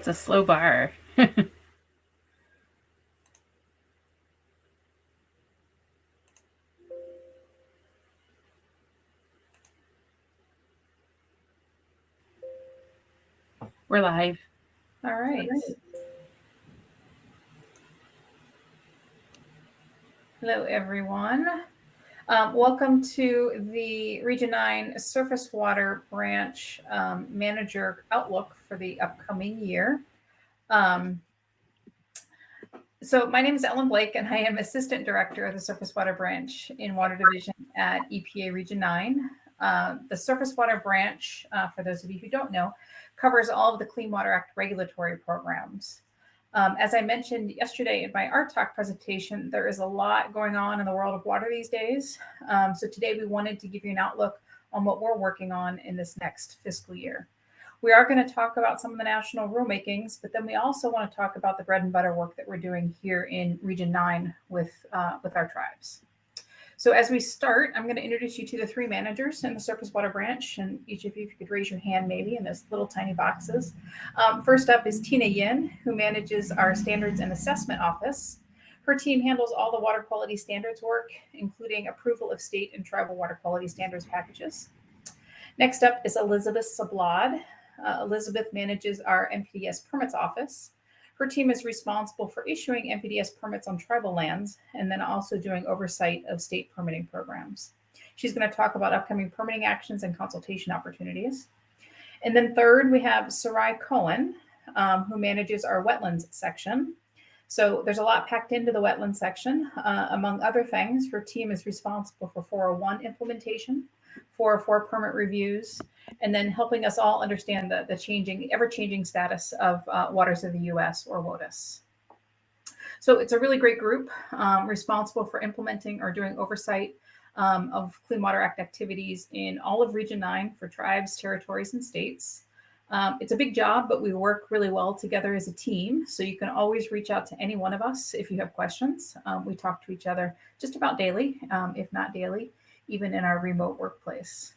It's a slow bar. We're live. All right. Hello, everyone. Welcome to the Region 9 Surface Water Branch Manager Outlook for the upcoming year. So my name is Ellen Blake, and I am Assistant Director of the Surface Water Branch in Water Division at EPA Region 9. The Surface Water Branch, for those of you who don't know, covers all of the Clean Water Act regulatory programs. As I mentioned yesterday in my Art Talk presentation, there is a lot going on in the world of water these days. So today we wanted to give you an outlook on what we're working on in this next fiscal year. We are going to talk about some of the national rulemakings, but then we also want to talk about the bread and butter work that we're doing here in Region 9 with our tribes. So as we start, I'm going to introduce you to the three managers in the Surface Water Branch, and each of you, if you could raise your hand maybe in those little tiny boxes. First up is Tina Yin, who manages our Standards and Assessment Office. Her team handles all the water quality standards work, including approval of state and tribal water quality standards packages. Next up is Elizabeth Sablad. Elizabeth manages our NPDES permits office. Her team is responsible for issuing NPDES permits on tribal lands and then also doing oversight of state permitting programs. She's going to talk about upcoming permitting actions and consultation opportunities. And then third, we have Sahrye Cohen, who manages our wetlands section. So there's a lot packed into the wetlands section. Among other things, her team is responsible for 401 implementation, 404 permit reviews, and then helping us all understand the ever-changing status of waters of the U.S. or WOTUS. So it's a really great group responsible for implementing or doing oversight of Clean Water Act activities in all of Region 9 for tribes, territories, and states. It's a big job, but we work really well together as a team. So you can always reach out to any one of us if you have questions. We talk to each other just about daily, if not daily, even in our remote workplace.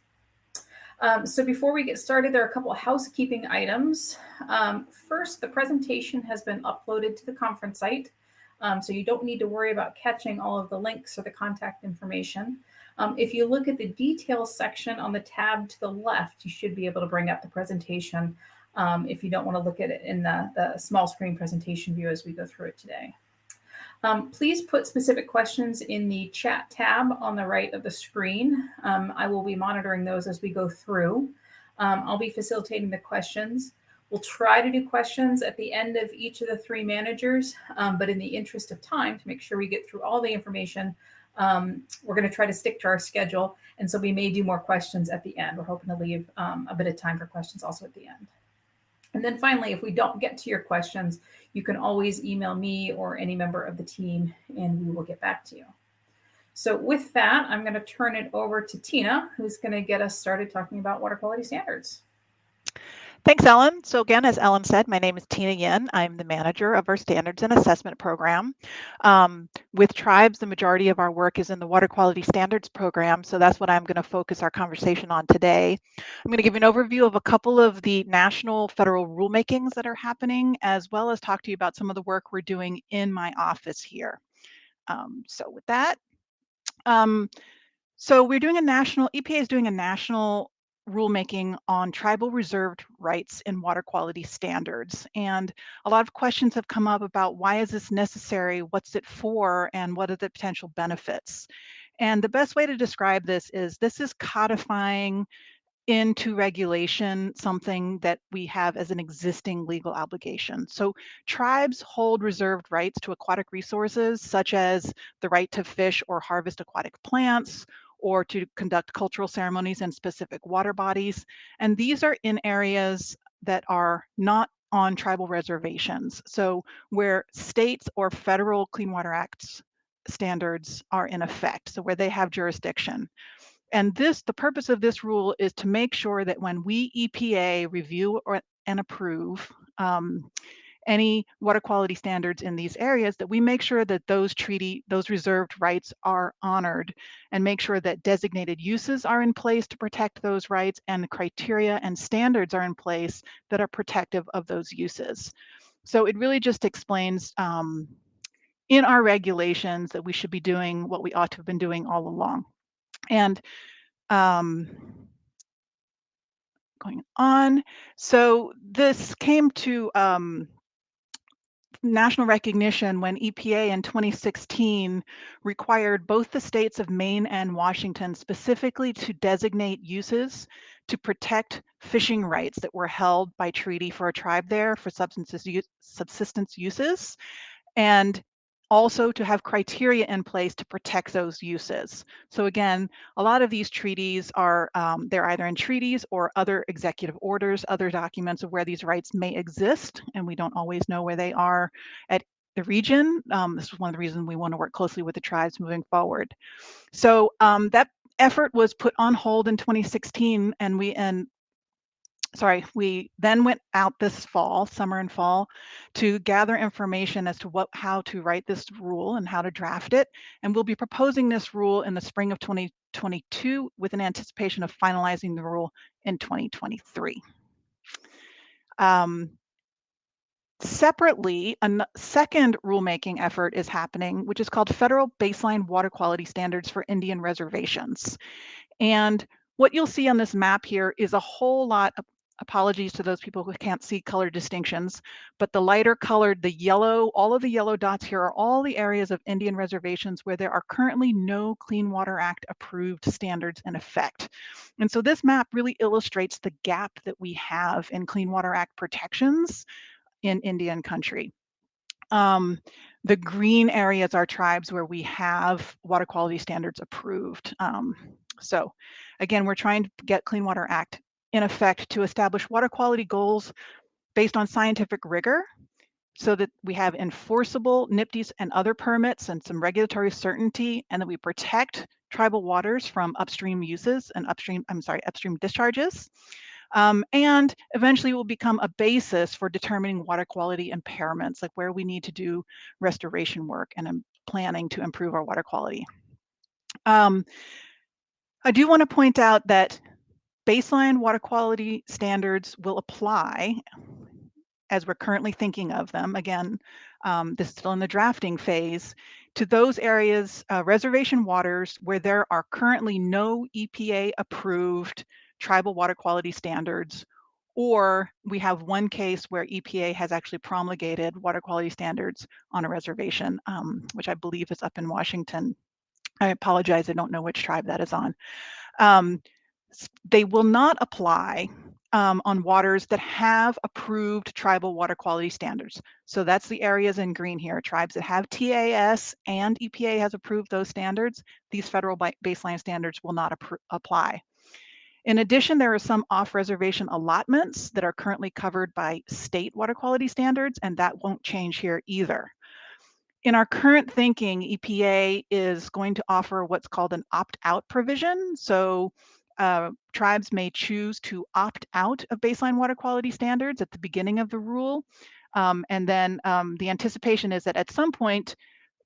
So before we get started, there are a couple of housekeeping items. First, the presentation has been uploaded to the conference site, so you don't need to worry about catching all of the links or the contact information. If you look at the details section on the tab to the left, you should be able to bring up the presentation if you don't want to look at it in the small screen presentation view as we go through it today. Please put specific questions in the chat tab on the right of the screen. I will be monitoring those as we go through. I'll be facilitating the questions. We'll try to do questions at the end of each of the three managers, but in the interest of time, to make sure we get through all the information, we're going to try to stick to our schedule, and so we may do more questions at the end. We're hoping to leave a bit of time for questions also at the end. And then finally, if we don't get to your questions, you can always email me or any member of the team, and we will get back to you. So with that, I'm going to turn it over to Tina, who's going to get us started talking about water quality standards. Thanks, Ellen. So again, as Ellen said, my name is Tina Yin. I'm the manager of our Standards and Assessment Program. With tribes, the majority of our work is in the Water Quality Standards Program, so that's what I'm going to focus our conversation on today. I'm going to give you an overview of a couple of the national federal rulemakings that are happening, as well as talk to you about some of the work we're doing in my office here. So with that, so we're doing EPA is doing a national rulemaking on tribal reserved rights in water quality standards. And a lot of questions have come up about why is this necessary, what's it for, and what are the potential benefits? And the best way to describe this is codifying into regulation something that we have as an existing legal obligation. So tribes hold reserved rights to aquatic resources, such as the right to fish or harvest aquatic plants, or to conduct cultural ceremonies in specific water bodies. And these are in areas that are not on tribal reservations. So where states or federal Clean Water Act standards are in effect, so where they have jurisdiction. And the purpose of this rule is to make sure that when we EPA review and approve any water quality standards in these areas, that we make sure that those reserved rights are honored, and make sure that designated uses are in place to protect those rights, and the criteria and standards are in place that are protective of those uses. So it really just explains in our regulations that we should be doing what we ought to have been doing all along. And going on, so this came to national recognition when EPA in 2016 required both the states of Maine and Washington specifically to designate uses to protect fishing rights that were held by treaty for a tribe there for subsistence uses, and also to have criteria in place to protect those uses. So again, a lot of these treaties are, they're either in treaties or other executive orders, other documents of where these rights may exist, and we don't always know where they are at the region. This is one of the reasons we want to work closely with the tribes moving forward. So that effort was put on hold in 2016, and we then went out this fall, summer and fall, to gather information as to how to write this rule and how to draft it. And we'll be proposing this rule in the spring of 2022 with an anticipation of finalizing the rule in 2023. Separately, a second rulemaking effort is happening, which is called Federal Baseline Water Quality Standards for Indian Reservations. And what you'll see on this map here is a whole lot of, apologies to those people who can't see color distinctions, but the lighter colored, the yellow, all of the yellow dots here are all the areas of Indian reservations where there are currently no Clean Water Act approved standards in effect. And so this map really illustrates the gap that we have in Clean Water Act protections in Indian country. The green areas are tribes where we have water quality standards approved. So again, we're trying to get Clean Water Act in effect to establish water quality goals based on scientific rigor, so that we have enforceable NPDES and other permits and some regulatory certainty, and that we protect tribal waters from upstream uses and upstream discharges. And eventually will become a basis for determining water quality impairments, like where we need to do restoration work and planning to improve our water quality. I do want to point out that baseline water quality standards will apply as we're currently thinking of them. Again, this is still in the drafting phase, to those areas, reservation waters, where there are currently no EPA approved tribal water quality standards, or we have one case where EPA has actually promulgated water quality standards on a reservation, which I believe is up in Washington. I apologize, I don't know which tribe that is on. They will not apply on waters that have approved tribal water quality standards. So that's the areas in green here, tribes that have TAS and EPA has approved those standards. These federal baseline standards will not apply. In addition, there are some off-reservation allotments that are currently covered by state water quality standards, and that won't change here either. In our current thinking, EPA is going to offer what's called an opt-out provision. So tribes may choose to opt out of baseline water quality standards at the beginning of the rule. And then the anticipation is that at some point,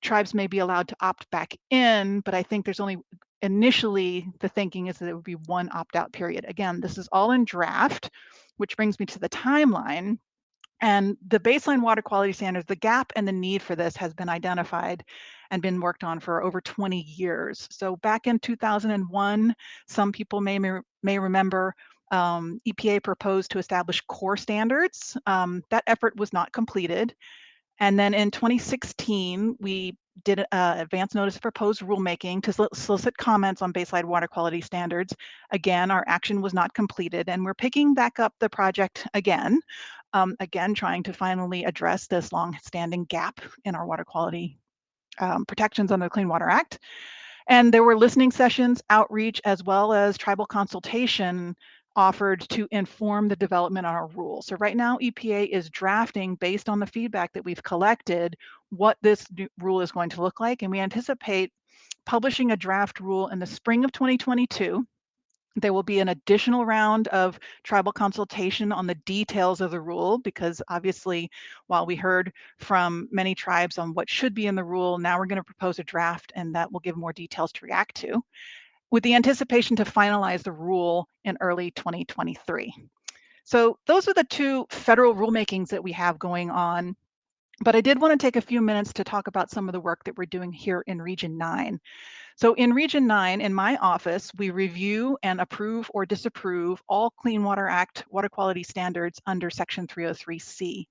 tribes may be allowed to opt back in, but I think there's only, initially, the thinking is that it would be one opt-out period. Again, this is all in draft, which brings me to the timeline. And the baseline water quality standards, the gap and the need for this has been identified and been worked on for over 20 years. So back in 2001, some people may remember, EPA proposed to establish core standards. That effort was not completed. And then in 2016, we did an advance notice of proposed rulemaking to solicit comments on baseline water quality standards. Again, our action was not completed, and we're picking back up the project again, trying to finally address this long-standing gap in our water quality protections under the Clean Water Act. And there were listening sessions, outreach, as well as tribal consultation offered to inform the development on our rule. So right now, EPA is drafting, based on the feedback that we've collected, what this rule is going to look like. And we anticipate publishing a draft rule in the spring of 2022. There will be an additional round of tribal consultation on the details of the rule, because obviously, while we heard from many tribes on what should be in the rule, now we're going to propose a draft, and that will give more details to react to, with the anticipation to finalize the rule in early 2023. So those are the two federal rulemakings that we have going on. But I did want to take a few minutes to talk about some of the work that we're doing here in Region 9. So in Region 9, in my office, we review and approve or disapprove all Clean Water Act water quality standards under Section 303C.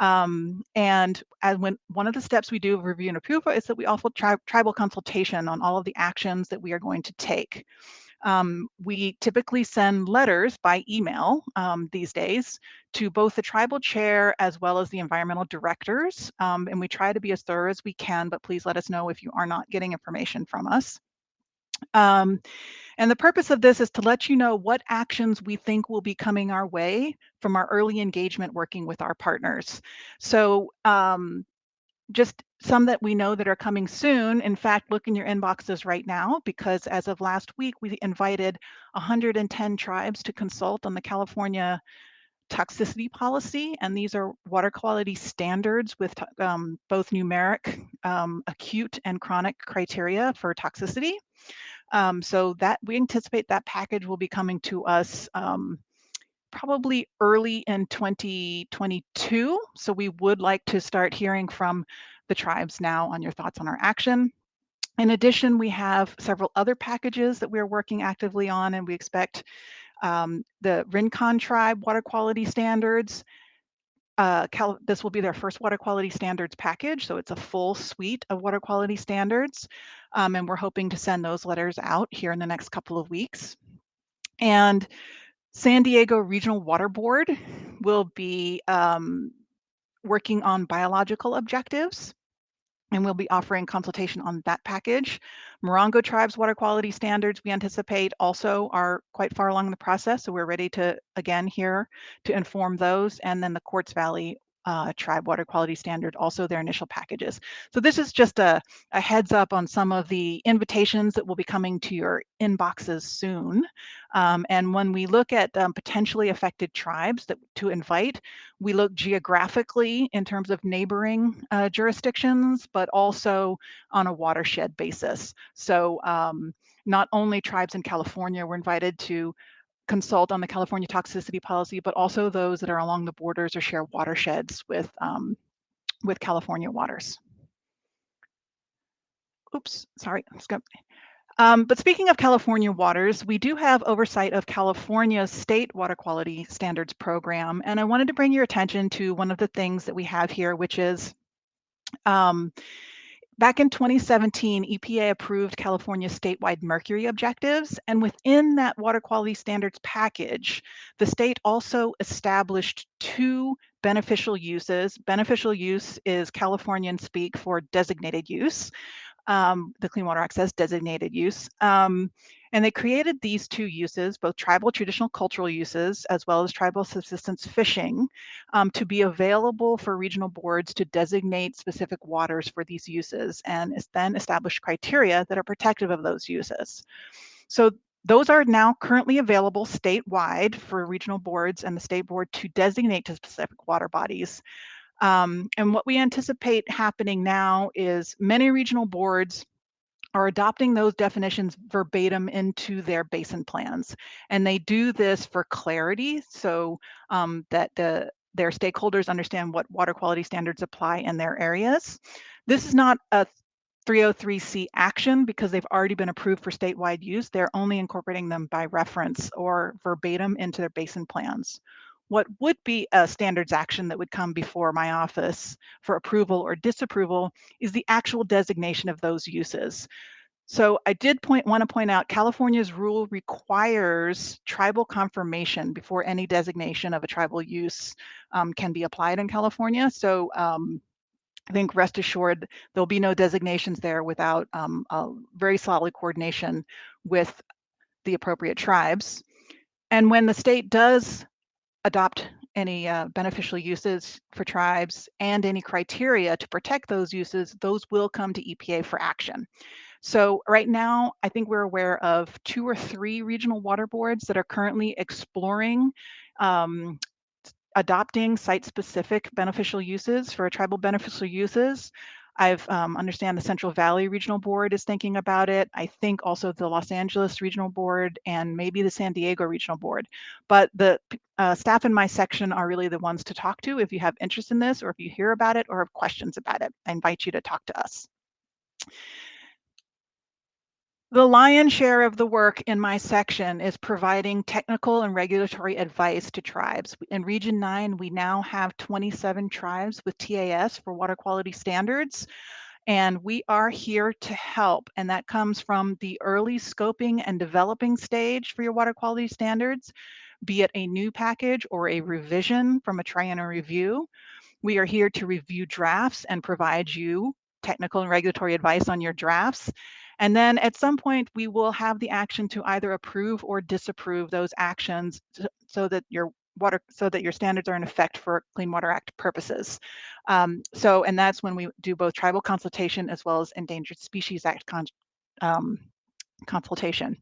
And when one of the steps we do of review and approve is that we offer tribal consultation on all of the actions that we are going to take. We typically send letters by email these days to both the tribal chair as well as the environmental directors. And we try to be as thorough as we can, but please let us know if you are not getting information from us. And the purpose of this is to let you know what actions we think will be coming our way from our early engagement working with our partners. So just some that we know that are coming soon. In fact, look in your inboxes right now, because as of last week, we invited 110 tribes to consult on the California toxicity policy, and these are water quality standards with both numeric, acute, and chronic criteria for toxicity. So that we anticipate that package will be coming to us probably early in 2022. So we would like to start hearing from the tribes now on your thoughts on our action. In addition, we have several other packages that we're working actively on, and we expect the Rincon tribe water quality standards. This will be their first water quality standards package, so it's a full suite of water quality standards, and we're hoping to send those letters out here in the next couple of weeks. And San Diego Regional Water Board will be working on biological objectives, and we'll be offering consultation on that package. Morongo Tribe's water quality standards, we anticipate, also are quite far along the process, so we're ready to, again, here to inform those. And then the Quartz Valley tribe water quality standard, also their initial packages. So this is just a heads up on some of the invitations that will be coming to your inboxes soon. And when we look at potentially affected tribes to invite, we look geographically in terms of neighboring jurisdictions, but also on a watershed basis. So not only tribes in California were invited to consult on the California toxicity policy, but also those that are along the borders or share watersheds with California waters. Oops, sorry, skip. But speaking of California waters, we do have oversight of California's state water quality standards program. And I wanted to bring your attention to one of the things that we have here, which is back in 2017, EPA approved California's statewide mercury objectives, and within that water quality standards package, the state also established two beneficial uses. Beneficial use is Californian speak for designated use. The Clean Water Act says designated use. And they created these two uses, both tribal traditional cultural uses, as well as tribal subsistence fishing, to be available for regional boards to designate specific waters for these uses, and then establish criteria that are protective of those uses. So those are now currently available statewide for regional boards and the state board to designate to specific water bodies. And what we anticipate happening now is many regional boards are adopting those definitions verbatim into their basin plans. And they do this for clarity, so that their stakeholders understand what water quality standards apply in their areas. This is not a 303C action because they've already been approved for statewide use. They're only incorporating them by reference or verbatim into their basin plans. What would be a standards action that would come before my office for approval or disapproval is the actual designation of those uses. So I did want to point out California's rule requires tribal confirmation before any designation of a tribal use can be applied in California. So I think rest assured there'll be no designations there without a very solid coordination with the appropriate tribes. And when the state does adopt any beneficial uses for tribes and any criteria to protect those uses, those will come to EPA for action. So right now, I think we're aware of 2 or 3 regional water boards that are currently exploring um, adopting site-specific beneficial uses for tribal beneficial uses. I've understand the Central Valley Regional Board is thinking about it. I think also the Los Angeles Regional Board and maybe the San Diego Regional Board. But the staff in my section are really the ones to talk to if you have interest in this, or if you hear about it or have questions about it. I invite you to talk to us. The lion's share of the work in my section is providing technical and regulatory advice to tribes. In Region 9, we now have 27 tribes with TAS for water quality standards, and we are here to help. And that comes from the early scoping and developing stage for your water quality standards, be it a new package or a revision from a triennial review. We are here to review drafts and provide you technical and regulatory advice on your drafts. And then at some point, we will have the action to either approve or disapprove those actions so that your standards are in effect for Clean Water Act purposes. And that's when we do both tribal consultation as well as Endangered Species Act consultation.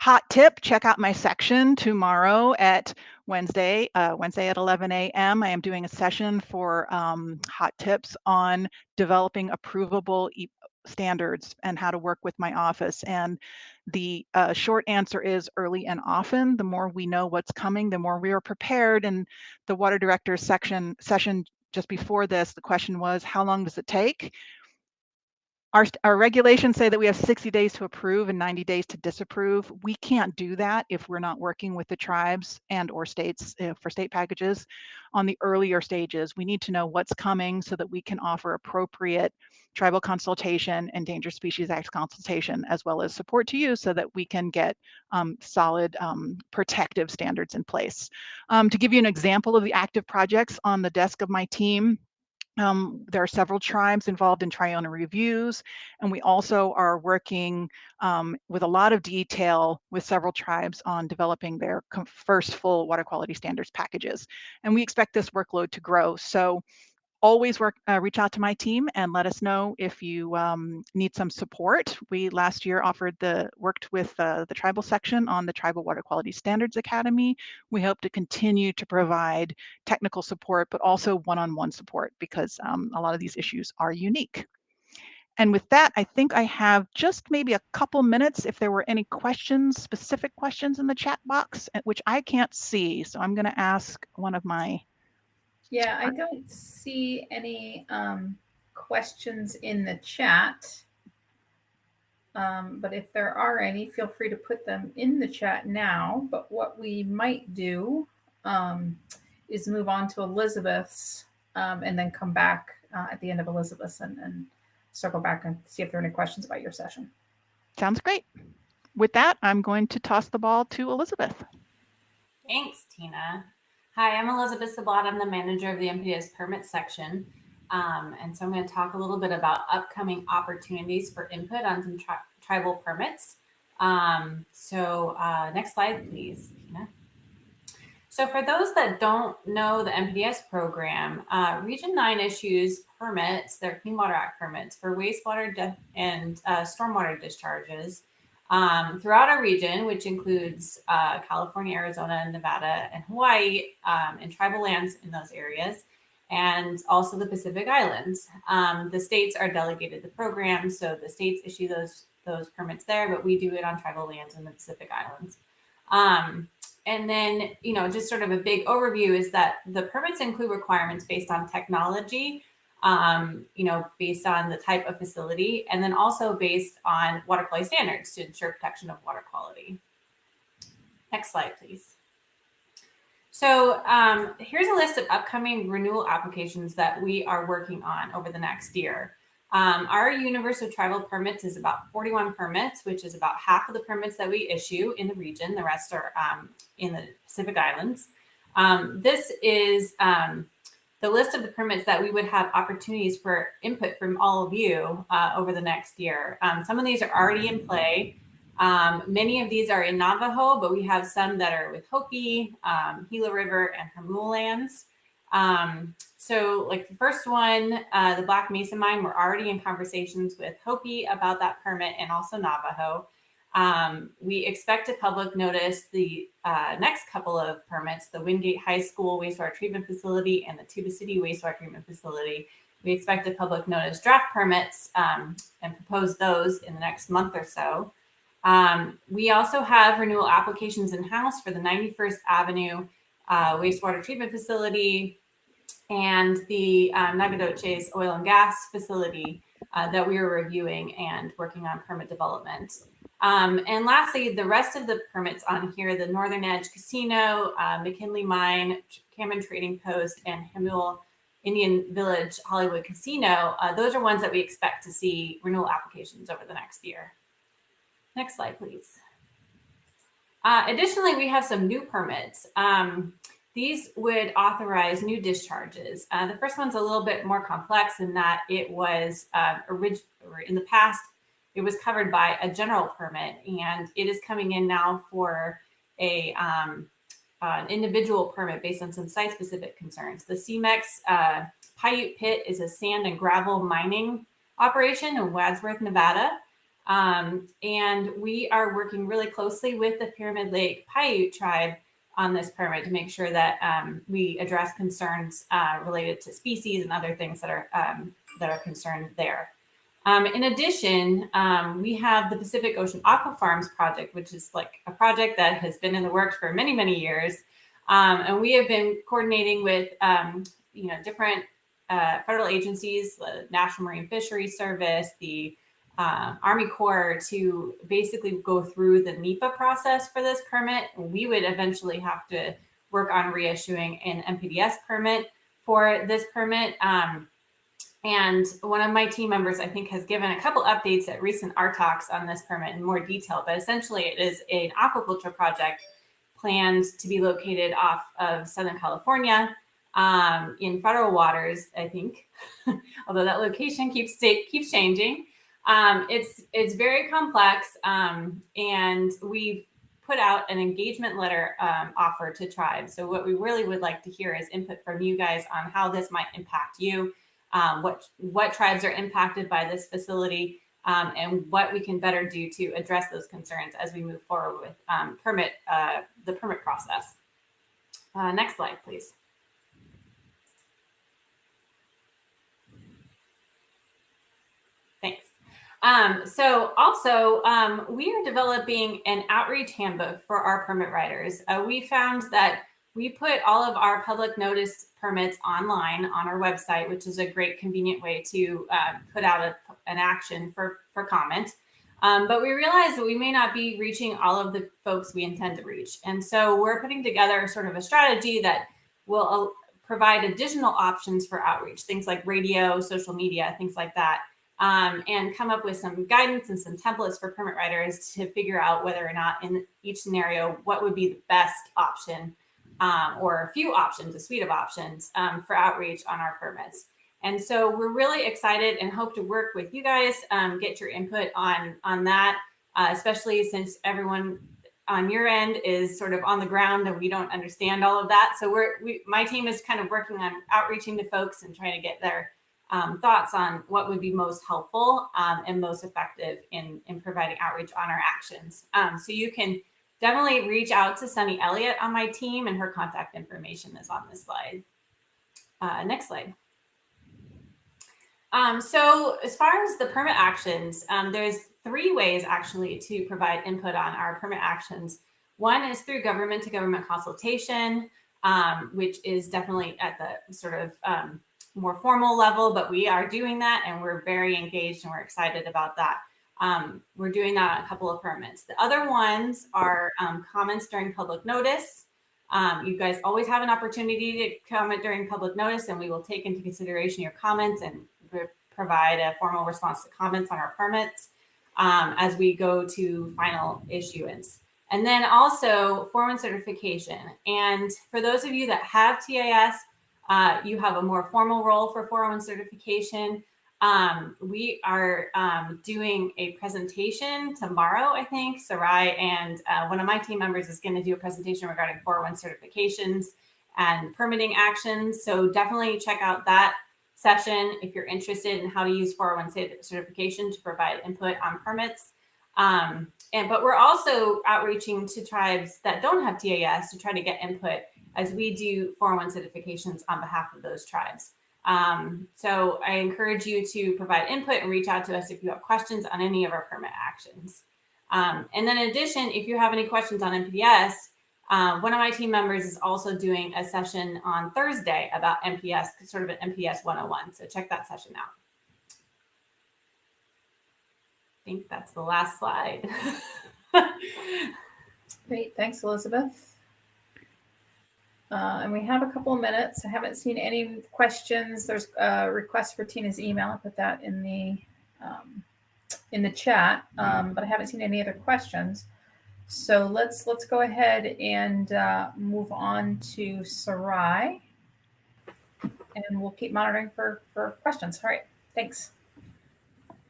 Hot tip, check out my section tomorrow at Wednesday at 11 a.m. I am doing a session for hot tips on developing approvable standards and how to work with my office. And the short answer is early and often. The more we know what's coming, the more we are prepared. And the water director's session just before this, the question was, how long does it take? Our regulations say that we have 60 days to approve and 90 days to disapprove. We can't do that if we're not working with the tribes and or states for state packages on the earlier stages. We need to know what's coming so that we can offer appropriate tribal consultation, Endangered Species Act consultation, as well as support to you so that we can get solid protective standards in place. To give you an example of the active projects on the desk of my team, there are several tribes involved in triennial reviews, and we also are working with a lot of detail with several tribes on developing their first full water quality standards packages. And we expect this workload to grow. So always reach out to my team and let us know if you need some support. We last year worked with the tribal section on the Tribal Water Quality Standards Academy. We hope to continue to provide technical support, but also one-on-one support because a lot of these issues are unique. And with that, I think I have just maybe a couple minutes if there were any questions, specific questions in the chat box, which I can't see. So I'm going to ask one of my Yeah, I don't see any questions in the chat. But if there are any, feel free to put them in the chat now. But what we might do is move on to Elizabeth's and then come back at the end of Elizabeth's and circle back and see if there are any questions about your session. Sounds great. With that, I'm going to toss the ball to Elizabeth. Thanks, Tina. Hi, I'm Elizabeth Sablad. I'm the manager of the MPDES permit section. And so I'm going to talk a little bit about upcoming opportunities for input on some tribal permits. Next slide, please, Tina. So for those that don't know the MPDES program, Region 9 issues permits, their Clean Water Act permits for wastewater and stormwater discharges throughout our region, which includes California, Arizona, Nevada, and Hawaii, and tribal lands in those areas, and also the Pacific Islands. The states are delegated the program, so the states issue those permits there, but we do it on tribal lands in the Pacific Islands. And then, just sort of a big overview is that the permits include requirements based on technology, based on the type of facility, and then also based on water quality standards to ensure protection of water quality. Next slide, please. So here's a list of upcoming renewal applications that we are working on over the next year. Our universe of tribal permits is about 41 permits, which is about half of the permits that we issue in the region. The rest are in the Pacific Islands. This is the list of the permits that we would have opportunities for input from all of you over the next year. Some of these are already in play. Many of these are in Navajo, but we have some that are with Hopi, Gila River, and Hemu lands. So like the first one, the Black Mesa mine, we're already in conversations with Hopi about that permit and also Navajo. We expect to public notice the next couple of permits, the Wingate High School wastewater treatment facility and the Tuba City wastewater treatment facility. We expect to public notice draft permits and propose those in the next month or so. We also have renewal applications in-house for the 91st Avenue wastewater treatment facility and the Nagadoches oil and gas facility that we are reviewing and working on permit development. And lastly, the rest of the permits on here, the Northern Edge Casino, McKinley Mine, Cameron Trading Post, and Hamul Indian Village Hollywood Casino, those are ones that we expect to see renewal applications over the next year. Next slide, please. Additionally, we have some new permits. These would authorize new discharges. The first one's a little bit more complex in that it was in the past, it was covered by a general permit, and it is coming in now for an individual permit based on some site-specific concerns. The CMEX Paiute Pit is a sand and gravel mining operation in Wadsworth, Nevada. And we are working really closely with the Pyramid Lake Paiute tribe on this permit to make sure that we address concerns related to species and other things that are concerned there. In addition, we have the Pacific Ocean Aqua Farms project, which is like a project that has been in the works for many, many years. And we have been coordinating with different federal agencies, the National Marine Fisheries Service, the Army Corps, to basically go through the NEPA process for this permit. We would eventually have to work on reissuing an MPDES permit for this permit. And one of my team members, I think, has given a couple updates at recent RTalks on this permit in more detail, but essentially it is an aquaculture project planned to be located off of Southern California in federal waters, I think, although that location keeps changing. It's very complex, and we've put out an engagement letter offer to tribes. So what we really would like to hear is input from you guys on how this might impact you, what tribes are impacted by this facility, and what we can better do to address those concerns as we move forward with the permit process. Next slide, please. Thanks. So also, we are developing an outreach handbook for our permit writers. We found that we put all of our public notice permits online on our website, which is a great convenient way to put out an action for comment. But we realized that we may not be reaching all of the folks we intend to reach. And so we're putting together sort of a strategy that will provide additional options for outreach, things like radio, social media, things like that. And come up with some guidance and some templates for permit writers to figure out whether or not in each scenario, what would be the best option, or a few options, a suite of options for outreach on our permits. And so we're really excited and hope to work with you guys, get your input on that, especially since everyone on your end is sort of on the ground and we don't understand all of that. So my team is kind of working on outreaching to folks and trying to get their thoughts on what would be most helpful and most effective in providing outreach on our actions. So you can definitely reach out to Sunny Elliott on my team, and her contact information is on this slide. Next slide. So as far as the permit actions, there's 3 ways actually to provide input on our permit actions. One is through government to government consultation, which is definitely at the sort of more formal level, but we are doing that and we're very engaged and we're excited about that. We're doing that on a couple of permits. The other ones are comments during public notice. You guys always have an opportunity to comment during public notice, and we will take into consideration your comments and provide a formal response to comments on our permits as we go to final issuance. And then also 401 certification. And for those of you that have TAS, you have a more formal role for 401 certification. We are doing a presentation tomorrow, I think. Sahrye and one of my team members is going to do a presentation regarding 401 certifications and permitting actions. So definitely check out that session if you're interested in how to use 401 certification to provide input on permits. But we're also outreaching to tribes that don't have TAS to try to get input as we do 401 certifications on behalf of those tribes. So I encourage you to provide input and reach out to us if you have questions on any of our permit actions. And then in addition, if you have any questions on NPDES, one of my team members is also doing a session on Thursday about NPS, sort of an NPS 101. So check that session out. I think that's the last slide. Great, thanks, Elizabeth. And we have a couple of minutes. I haven't seen any questions. There's a request for Tina's email. I put that in the chat, but I haven't seen any other questions. So let's go ahead and move on to Sahrye, and we'll keep monitoring for questions. All right, thanks.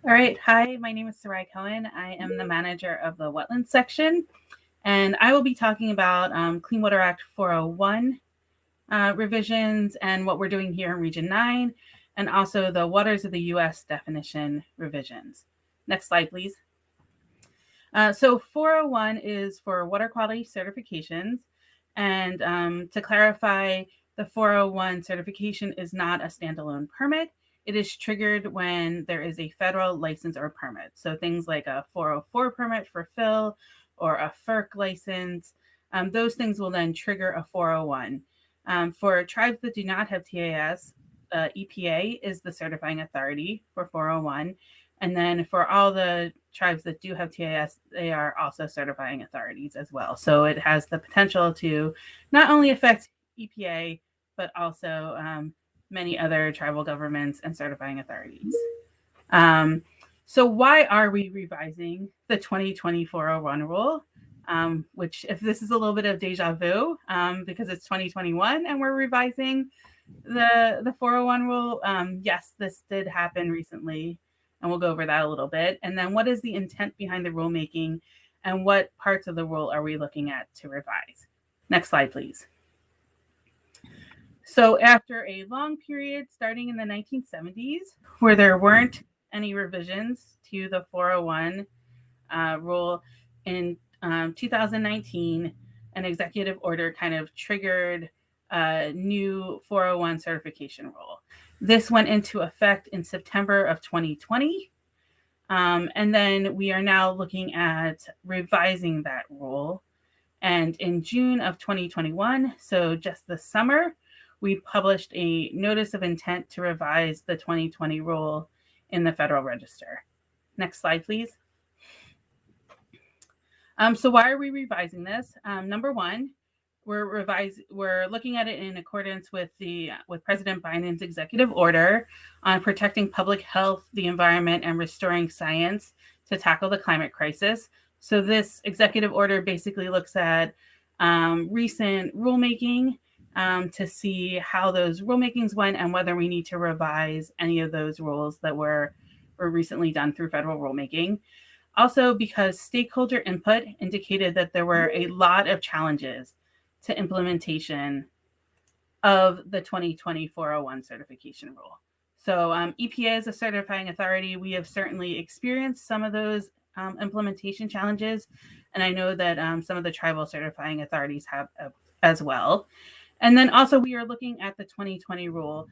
All right. Hi, my name is Sahrye Cohen. I am the manager of the Wetlands section, and I will be talking about Clean Water Act 401 revisions and what we're doing here in Region 9, and also the Waters of the U.S. definition revisions. Next slide, please. So 401 is for water quality certifications. And to clarify, the 401 certification is not a standalone permit. It is triggered when there is a federal license or permit. So things like a 404 permit for fill or a FERC license, those things will then trigger a 401. For tribes that do not have TAS, EPA is the certifying authority for 401. And then for all the tribes that do have TAS, they are also certifying authorities as well. So it has the potential to not only affect EPA, but also many other tribal governments and certifying authorities. So why are we revising the 2020 401 rule? Which, if this is a little bit of deja vu, because it's 2021 and we're revising the 401 rule, yes, this did happen recently. And we'll go over that a little bit. And then what is the intent behind the rulemaking and what parts of the rule are we looking at to revise? Next slide, please. So after a long period starting in the 1970s, where there weren't any revisions to the 401 rule, in 2019, an executive order kind of triggered a new 401 certification rule. This went into effect in September of 2020. And then we are now looking at revising that rule. And in June of 2021, so just this summer, we published a notice of intent to revise the 2020 rule in the Federal Register. Next slide, please. So why are we revising this? Number one, we're looking at it in accordance with President Biden's executive order on protecting public health, the environment, and restoring science to tackle the climate crisis. So this executive order basically looks at recent rulemaking to see how those rulemakings went and whether we need to revise any of those rules that were recently done through federal rulemaking. Also, because stakeholder input indicated that there were a lot of challenges to implementation of the 2020 401 certification rule. So EPA is a certifying authority. We have certainly experienced some of those implementation challenges, and I know that some of the tribal certifying authorities have as well. And then also we are looking at the 2020 rule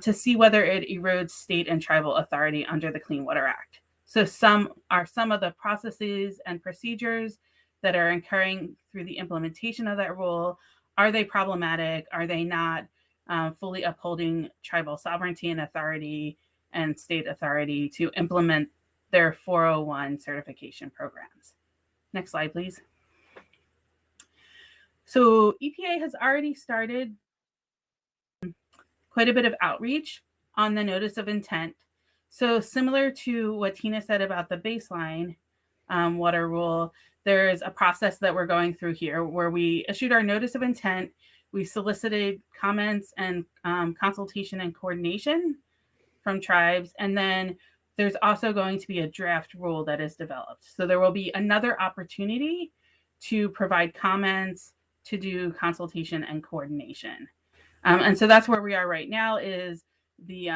to see whether it erodes state and tribal authority under the Clean Water Act. So some of the processes and procedures that are occurring through the implementation of that rule, are they problematic? Are they not fully upholding tribal sovereignty and authority and state authority to implement their 401 certification programs? Next slide, please. So EPA has already started quite a bit of outreach on the notice of intent. So similar to what Tina said about the baseline water rule, there's a process that we're going through here where we issued our notice of intent, we solicited comments and consultation and coordination from tribes, and then there's also going to be a draft rule that is developed. So there will be another opportunity to provide comments to do consultation and coordination. And so that's where we are right now, is the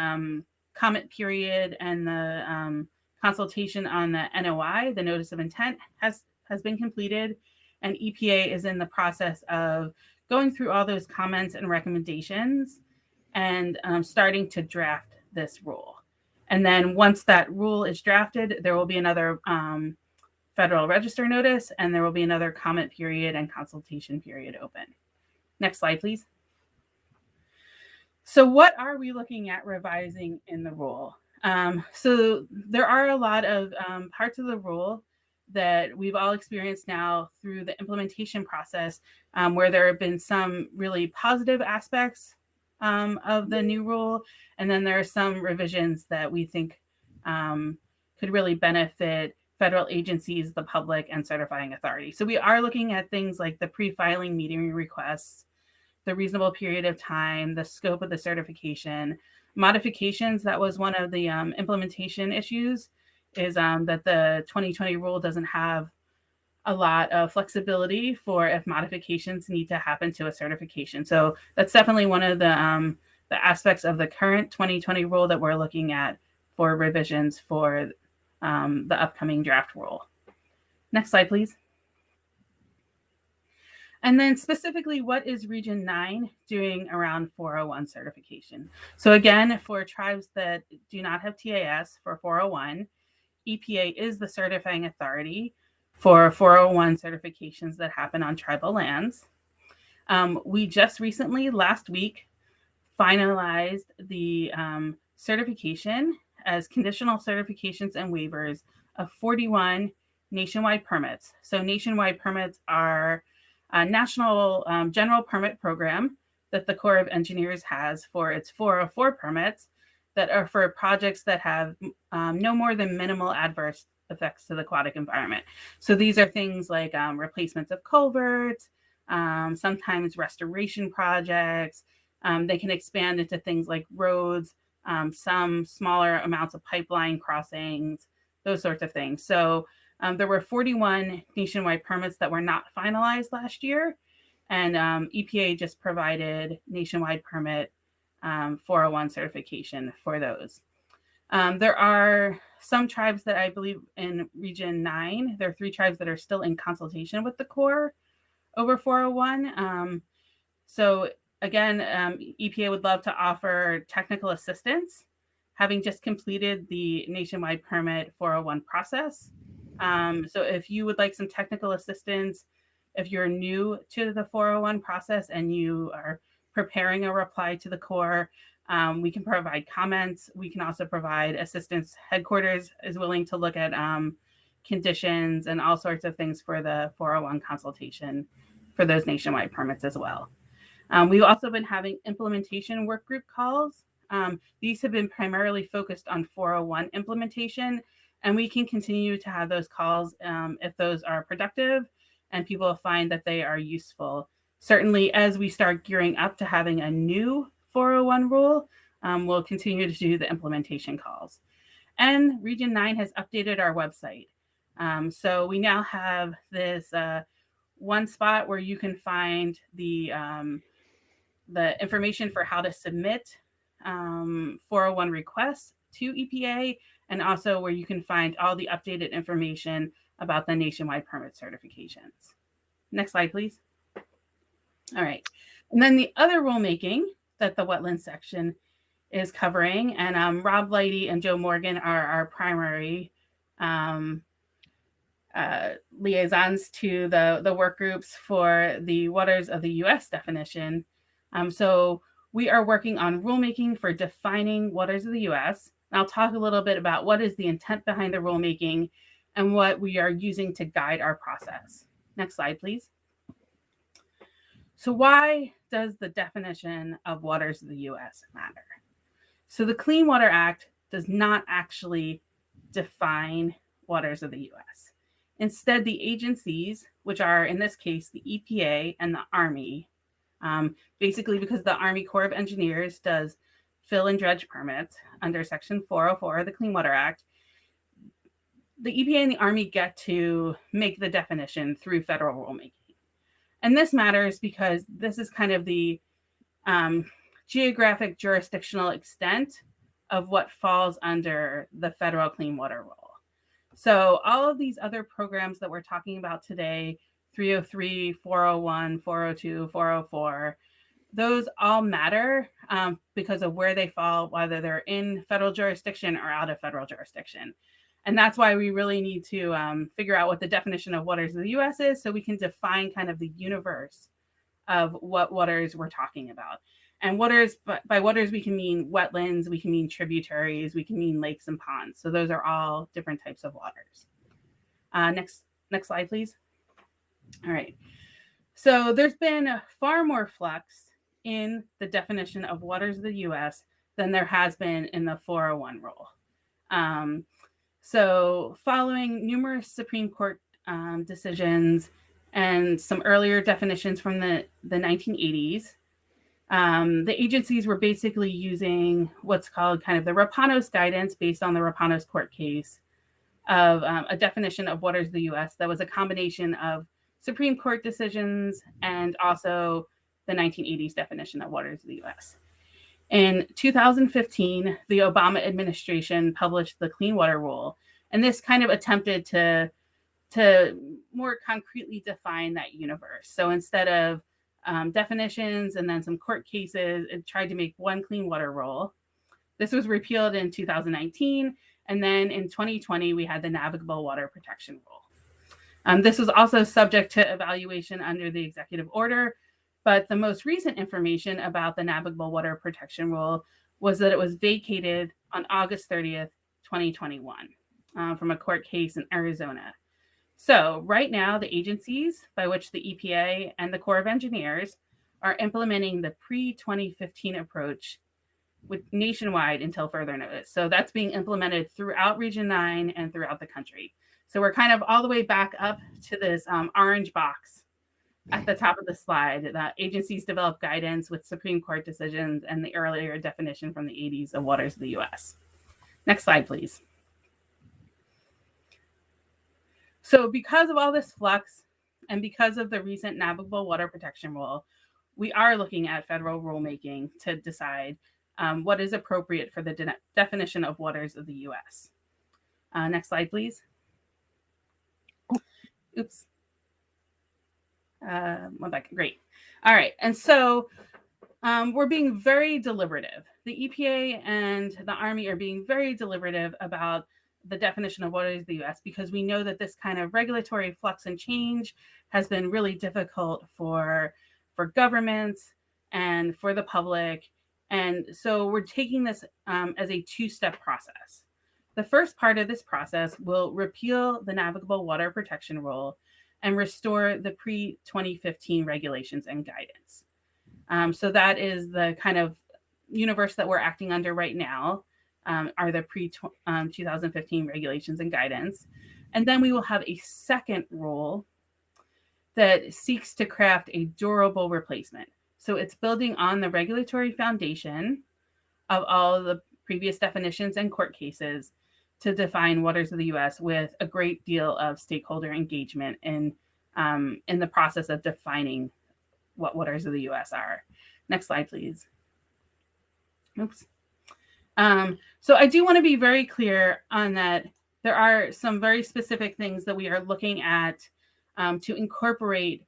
comment period and the consultation on the NOI, the notice of intent, has been completed, and EPA is in the process of going through all those comments and recommendations and starting to draft this rule. And then once that rule is drafted, there will be another Federal Register notice, and there will be another comment period and consultation period open. Next slide, please. So what are we looking at revising in the rule? So there are a lot of parts of the rule that we've all experienced now through the implementation process, where there have been some really positive aspects of the new rule, and then there are some revisions that we think could really benefit federal agencies, the public, and certifying authority. So we are looking at things like the pre-filing meeting requests, the reasonable period of time, the scope of the certification, modifications. That was one of the implementation issues, is that the 2020 rule doesn't have a lot of flexibility for if modifications need to happen to a certification. So that's definitely one of the aspects of the current 2020 rule that we're looking at for revisions for the upcoming draft rule. Next slide, please. And then specifically, what is Region 9 doing around 401 certification? So again, for tribes that do not have TAS for 401, EPA is the certifying authority for 401 certifications that happen on tribal lands. We just recently, last week, finalized the certification as conditional certifications and waivers of 41 nationwide permits. So nationwide permits are a national general permit program that the Corps of Engineers has for its 404 permits that are for projects that have no more than minimal adverse effects to the aquatic environment. So these are things like replacements of culverts, sometimes restoration projects. They can expand into things like roads, some smaller amounts of pipeline crossings, those sorts of things. So there were 41 nationwide permits that were not finalized last year, and EPA just provided nationwide permit 401 certification for those. There are some tribes that I believe in Region 9, there are 3 tribes that are still in consultation with the Corps over 401. So again, EPA would love to offer technical assistance, having just completed the nationwide permit 401 process. So if you would like some technical assistance, if you're new to the 401 process and you are preparing a reply to the Corps, we can provide comments. We can also provide assistance. Headquarters is willing to look at conditions and all sorts of things for the 401 consultation for those nationwide permits as well. We've also been having implementation work group calls. These have been primarily focused on 401 implementation, and we can continue to have those calls if those are productive and people find that they are useful. Certainly, as we start gearing up to having a new 401 rule, we'll continue to do the implementation calls. And Region 9 has updated our website. So we now have this one spot where you can find the information for how to submit 401 requests to EPA, and also where you can find all the updated information about the nationwide permit certifications. Next slide, please. All right. And then the other rulemaking that the wetlands section is covering, and Rob Lighty and Joe Morgan are our primary liaisons to the work groups for the waters of the US definition. So we are working on rulemaking for defining waters of the US. And I'll talk a little bit about what is the intent behind the rulemaking and what we are using to guide our process. Next slide, please. So why does the definition of waters of the US matter? So the Clean Water Act does not actually define waters of the US. Instead, the agencies, which are in this case the EPA and the Army, basically because the Army Corps of Engineers does fill and dredge permits under Section 404 of the Clean Water Act, the EPA and the Army get to make the definition through federal rulemaking. And this matters because this is kind of the geographic jurisdictional extent of what falls under the federal Clean Water Rule. So all of these other programs that we're talking about today, 303, 401, 402, 404, those all matter because of where they fall, whether they're in federal jurisdiction or out of federal jurisdiction. And that's why we really need to figure out what the definition of waters of the US is, so we can define kind of the universe of what waters we're talking about. And waters, by waters, we can mean wetlands, we can mean tributaries, we can mean lakes and ponds. So those are all different types of waters. Next slide, please. All right. So there's been far more flux in the definition of waters of the US than there has been in the 401 rule. So following numerous Supreme Court decisions and some earlier definitions from the 1980s, the agencies were basically using what's called kind of the Rapanos guidance based on the Rapanos court case of a definition of waters of the US that was a combination of Supreme Court decisions and also the 1980s definition of waters of the US. In 2015, the Obama administration published the Clean Water Rule, and this kind of attempted to more concretely define that universe. So instead of definitions and then some court cases, it tried to make one clean water rule. This was repealed in 2019, and then in 2020, we had the Navigable Water Protection Rule. This was also subject to evaluation under the executive order, but the most recent information about the Navigable Water Protection Rule was that it was vacated on August 30th, 2021, from a court case in Arizona. So right now, the agencies by which the EPA and the Corps of Engineers are implementing the pre-2015 approach with nationwide until further notice. So that's being implemented throughout Region 9 and throughout the country. So we're kind of all the way back up to this orange box at the top of the slide. That agencies develop guidance with Supreme Court decisions and the earlier definition from the 80s of waters of the US. Next slide, please. So because of all this flux and because of the recent Navigable Water Protection Rule, we are looking at federal rulemaking to decide what is appropriate for the definition of waters of the US. Next slide, please. Oops. One back. Great. All right. And so we're being very deliberative. The EPA and the Army are being very deliberative about the definition of waters of the US because we know that this kind of regulatory flux and change has been really difficult for governments and for the public. And so we're taking this as a two-step process. The first part of this process will repeal the Navigable Water Protection Rule and restore the pre-2015 regulations and guidance. So that is the kind of universe that we're acting under right now, are the pre-2015 regulations and guidance. And then we will have a second rule that seeks to craft a durable replacement. So it's building on the regulatory foundation of all the previous definitions and court cases to define waters of the US with a great deal of stakeholder engagement in the process of defining what waters of the US are. Next slide, please. Oops. So I do want to be very clear on that there are some very specific things that we are looking at to incorporate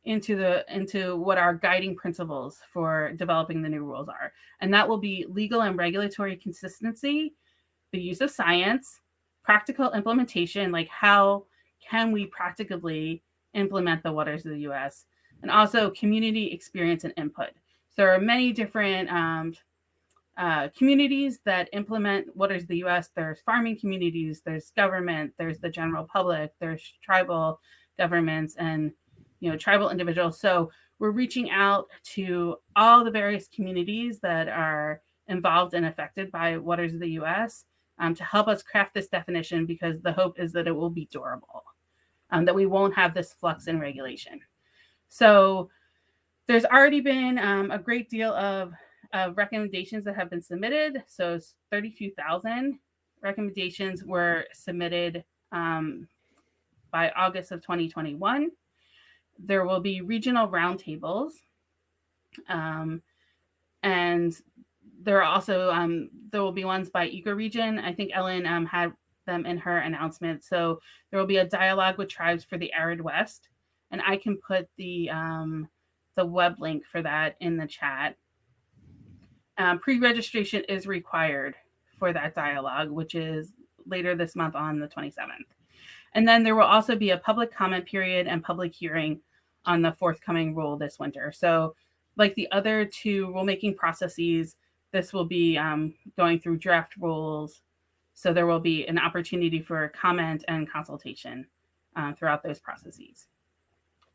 into what our guiding principles for developing the new rules are. And that will be legal and regulatory consistency, the use of science, practical implementation, like how can we practically implement the waters of the US, and also community experience and input. So there are many different communities that implement waters of the US. There's farming communities, there's government, there's the general public, there's tribal governments and tribal individuals. So we're reaching out to all the various communities that are involved and affected by waters of the US to help us craft this definition, because the hope is that it will be durable, that we won't have this flux in regulation. So there's already been a great deal of recommendations that have been submitted. So 32,000 recommendations were submitted by August of 2021. There will be regional roundtables, and there are also there will be ones by ecoregion. I think Ellen had them in her announcement. So there will be a dialogue with tribes for the arid West, and I can put the web link for that in the chat. Pre-registration is required for that dialogue, which is later this month on the 27th. And then there will also be a public comment period and public hearing on the forthcoming rule this winter. So like the other two rulemaking processes, this will be going through draft rules. So there will be an opportunity for comment and consultation throughout those processes.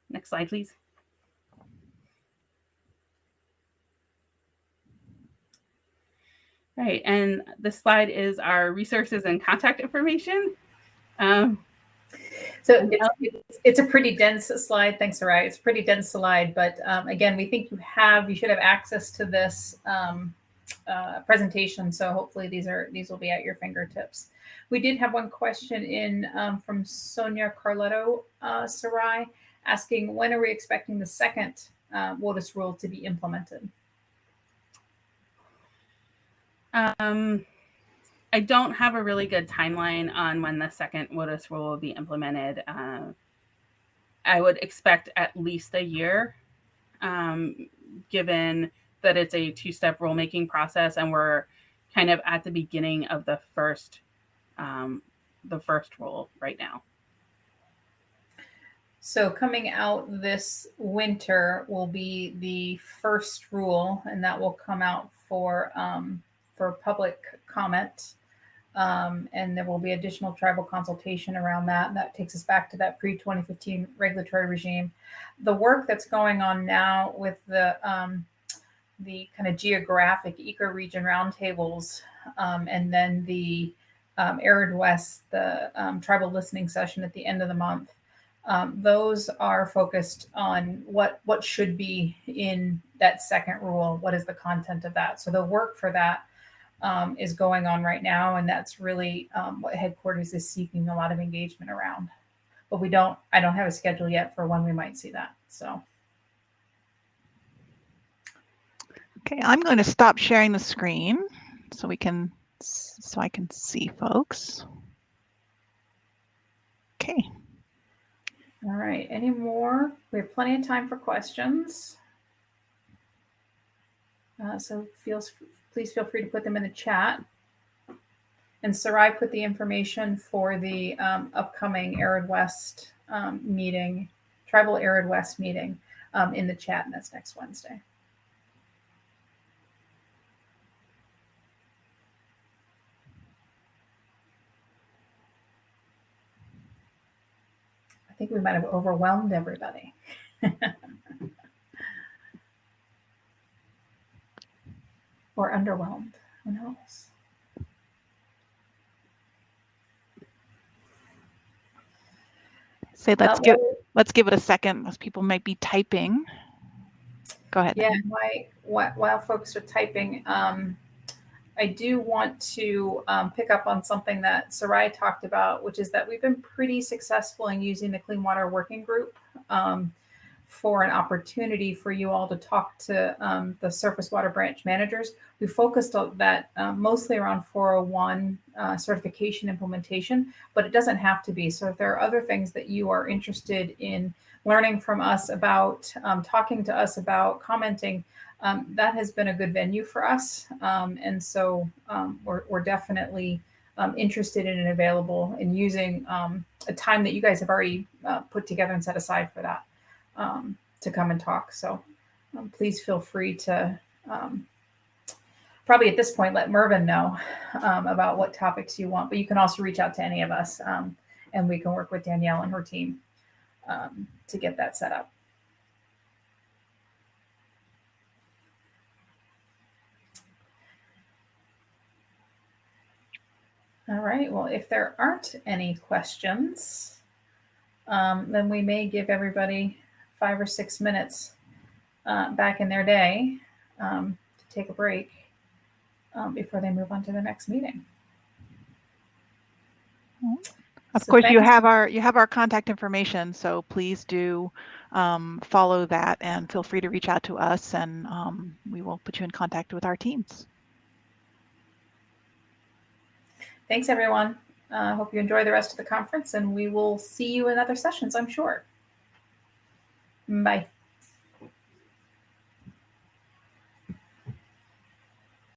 Next slide, please. All right, and this slide is our resources and contact information. So it's a pretty dense slide. Thanks, Sahrye. It's a pretty dense slide, but again, we think you should have access to this presentation. So hopefully these will be at your fingertips. We did have one question in from Sonia Carletto, Sahrye, asking, when are we expecting the second WOTUS rule to be implemented? I don't have a really good timeline on when the second WOTUS rule will be implemented. I would expect at least a year, given that it's a two-step rulemaking process, and we're kind of at the beginning of the first rule right now. So coming out this winter will be the first rule, and that will come out for public comment. And there will be additional tribal consultation around that. And that takes us back to that pre-2015 regulatory regime. The work that's going on now with the kind of geographic ecoregion roundtables, and then the Arid West, the tribal listening session at the end of the month, those are focused on what should be in that second rule. What is the content of that? So the work for that is going on right now, and that's really what headquarters is seeking a lot of engagement around. But I don't have a schedule yet for when we might see that. So. Okay, I'm going to stop sharing the screen so I can see folks. Okay. All right. Any more? We have plenty of time for questions. So please feel free to put them in the chat. And Sahrye put the information for the upcoming Arid West meeting, Tribal Arid West meeting in the chat, and that's next Wednesday. I think we might have overwhelmed everybody. Or underwhelmed, who knows? Say let's give it a second, as people might be typing. Go ahead. Yeah, while folks are typing, I do want to pick up on something that Sahrye talked about, which is that we've been pretty successful in using the Clean Water Working Group for an opportunity for you all to talk to the surface water branch managers. We focused on that mostly around 401 certification implementation, but it doesn't have to be. So if there are other things that you are interested in learning from us about, talking to us about, commenting, that has been a good venue for us. And so we're definitely interested in and available in using a time that you guys have already put together and set aside for that to come and talk. So please feel free to probably at this point let Mervyn know about what topics you want, but you can also reach out to any of us and we can work with Danielle and her team to get that set up. All right, well, if there aren't any questions, then we may give everybody 5 or 6 minutes back in their day to take a break before they move on to the next meeting. Of So course, you thanks. have our contact information, so please do follow that and feel free to reach out to us, and we will put you in contact with our teams. Thanks, everyone. Hope you enjoy the rest of the conference, and we will see you in other sessions, I'm sure. Bye.